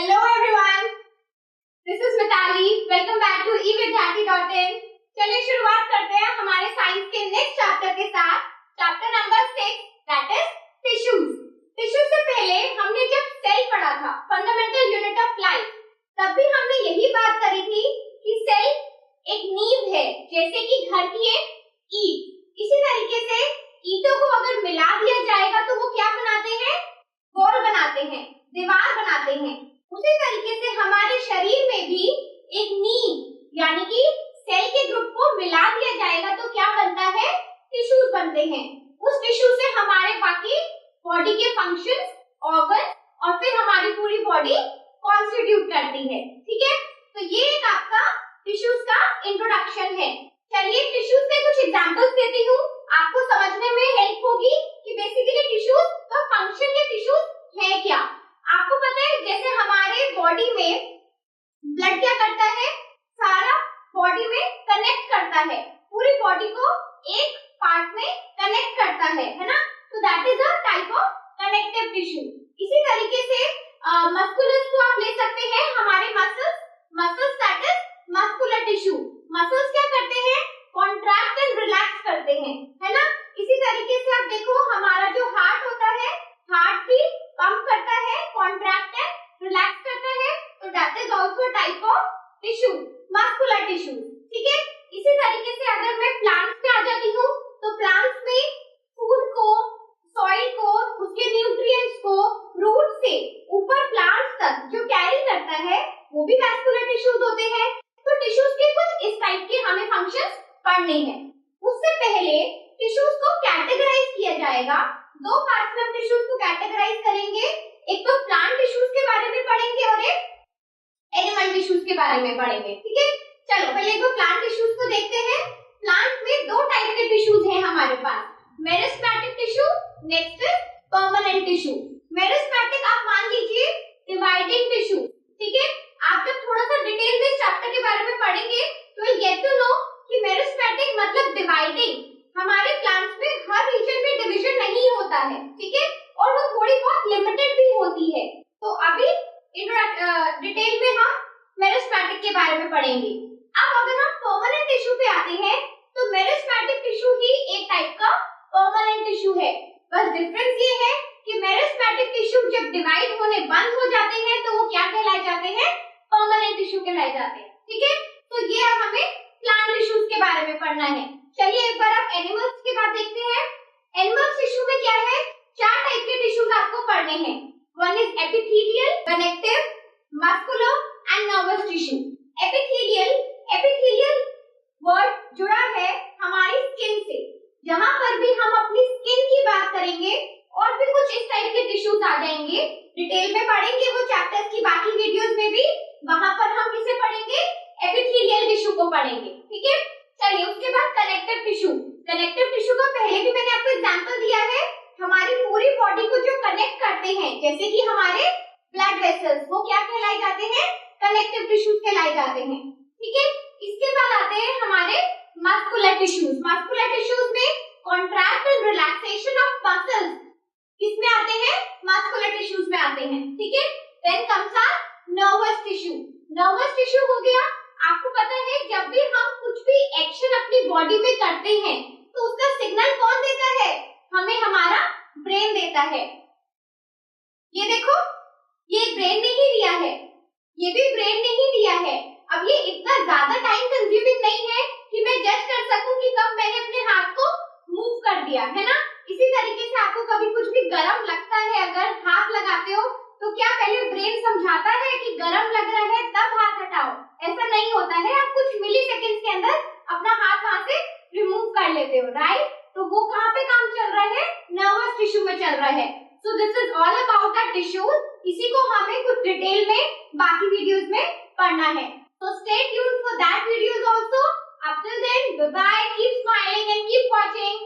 Hello everyone, this is Mitali. Welcome back to evidyarthi.in. चलिए शुरुआत करते हैं हमारे साइंस के नेक्स्ट चैप्टर के साथ, chapter number 6 that is tissues. Tissue से पहले हमने जब सेल पढ़ा था, फंडामेंटल यूनिट ऑफ लाइफ, तब भी हमने यही बात करी थी कि सेल एक नींव है, जैसे कि घर की एक ईंट। इसी तरीके से ईंटों को अगर मिला दिया जाएगा तो वो क्या बनाते हैं? वॉल बनाते हैं, दीवार बनाते हैं। उसी तरीके से हमारे शरीर में भी एक नींव यानी कि सेल के ग्रुप को मिला दिया जाएगा तो क्या बनता है? टिश्यूज बनते हैं। उस टिश्यू से हमारे बाकी बॉडी के फंक्शंस, ऑर्गन और फिर हमारी पूरी बॉडी कॉन्स्टिट्यूट करती है। ठीक है, तो ये एक आपका टिश्यूज का इंट्रोडक्शन है। चलिए टिश्यूज के कुछ एग्जांपल्स देती हूँ, आपको समझने में हेल्प होगी कि बेसिकली टिश्यूज का फंक्शन या टिश्यूज है क्या। आपको पता है जैसे हमारे बॉडी में ब्लड क्या करता है? सारा बॉडी में कनेक्ट करता है, पूरी बॉडी को एक पार्ट में कनेक्ट करता है ना? तो that is a type of connective tissue. इसी तरीके से मस्कुलस को आप ले सकते हैं, हमारे muscles that is muscular tissue. Muscles क्या करते हैं? कॉन्ट्रैक्ट एंड रिलैक्स करते हैं, है ना? इसी तरीके से आप देखो हमारा जो हार्ट होता है, हार्ट भी पंप करता है, कॉन्ट्रैक्ट एंड रिलैक्स करता है, तो that is also type of tissue, muscular tissue. ठीक है, इसी तरीके से अगर मैं प्लांट्स पे आ जाती हूँ तो प्लांट्स में फूड को, सॉइल को, उसके न्यूट्रिएंट्स को रूट से ऊपर प्लांट्स तक जो कैरी करता है वो भी मस्कुलर टिश्यूज होते हैं। तो टिश्यूज के कुछ इस टाइप के हमें फंक्शंस पढ़ने हैं। उससे पहले टिश्यूज को कैटेगराइज किया जाएगा। दो पार्ट्स में हम टिश्यूज को कैटेगराइज करेंगे, एक तो प्लांट टिश्यूज के बारे में पढ़ेंगे और एक एनिमल टिश्यूज के बारे में पढ़ेंगे। ठीक है, चलो पहले एक प्लांट टिश्यूज को देखते हैं। प्लांट में दो टाइप के टिश्यूज हैं हमारे पास, meristematic tissue, next is permanent tissue. Meristematic आप मान लीजिए डिवाइडिंग टिश्यू। ठीक है, आप जब थोड़ा सा डिटेल में चैप्टर के बारे में पढ़ेंगे तो विल गेट टू नो कि मेरिस्टेमेटिक मतलब डिवाइडिंग। हमारे प्लांट्स में हर रीजन में डिवीजन नहीं होता है, ठीक है, और वो थोड़ी बहुत लिमिटेड भी होती है। तो अभी डिटेल में हम मेरिस्टेमेटिक के बारे में पढ़ेंगे। अब अगर हम परमानेंट टिश्यू पे आते हैं तो मेरिस्टेमेटिक टिश्यू ही एक टाइप का परमानेंट टिश्यू है। बस डिफरेंस ये है कि मेरिस्टेमेटिक टिश्यू जब डिवाइड होने बंद हो जाते हैं तो वो क्या कहलाए जाते हैं? परमानेंट टिश्यू कहलाए जाते हैं। ठीक है, तो ये अब हमें प्लांट टिश्यूज के बारे में पढ़ना है। चलिए एक बार आप एनिमल्स की बात देखते हैं। एनिमल्स टिश्यू में क्या है? चार टाइप के टिश्यूज आपको पढ़ने हैं। One is epithelial, connective, muscular and nervous tissue. Epithelial word जुड़ा है हमारी स्किन से। जहां पर भी हम अपनी स्किन की बात करेंगे और भी कुछ इस टाइप के टिश्यूज आ जाएंगे, डिटेल में पढ़ेंगे वो चैप्टर्स की बाकी वीडियोस में भी। वहां पर हम किसे पढ़ेंगे? एपिथेलियल टिश्यू को पढ़ेंगे। ठीक है, चलिए उसके बाद कनेक्टिव टिश्यू। कनेक्टिव टिश्यू का पहले भी मैंने आपको एग्जांपल दिया है, हमारी पूरी बॉडी को जो कनेक्ट करते हैं, जैसे कि हमारे ब्लड वेसल्स, वो क्या कहलाए जाते हैं? कनेक्टिव टिश्यूज कहलाए जाते हैं। ठीक है, इसके बाद आते हैं हमारे मस्कुलर टिश्यूज। मस्कुलर टिश्यूज में contract and relaxation of muscles किसमें आते हैं? मस्कुलर टिश्यूज में आते हैं। ठीक है, then comes our nervous tissue. Nervous tissue हो गया, आपको पता है जब भी हम कुछ भी एक्शन अपनी बॉडी में करते हैं तो उसका सिग्नल कौन देता है? हमें हमारा ब्रेन देता है। ये देखो, ये ब्रेन ने ही दिया है, ये भी ब्रेन ने ही दिया है। अब ये इतना ज्यादा टाइम कंज्यूमिंग नहीं है कि मैं जज कर सकूं कि कब मैंने अपने हाथ को मूव कर दिया, है ना? इसी तरीके से आपको कभी कुछ भी गर्म लगता है, अगर हाथ लगाते हो तो क्या पहले ब्रेन समझाता है कि गर्म लग रहा है तब हाथ हटाओ? ऐसा नहीं होता है, आप कुछ मिली सेकेंड के अंदर अपना हाथ वहां से रिमूव कर लेते हो, राइट? तो वो कहाँ पे काम चल रहा है? नर्वस टिश्यू में चल रहा है। So this is all about the tissues. इसी को हमें कुछ डिटेल में बाकी वीडियोस में पढ़ना है। So stay tuned for that videos also. Up till then, bye bye, keep smiling and keep watching.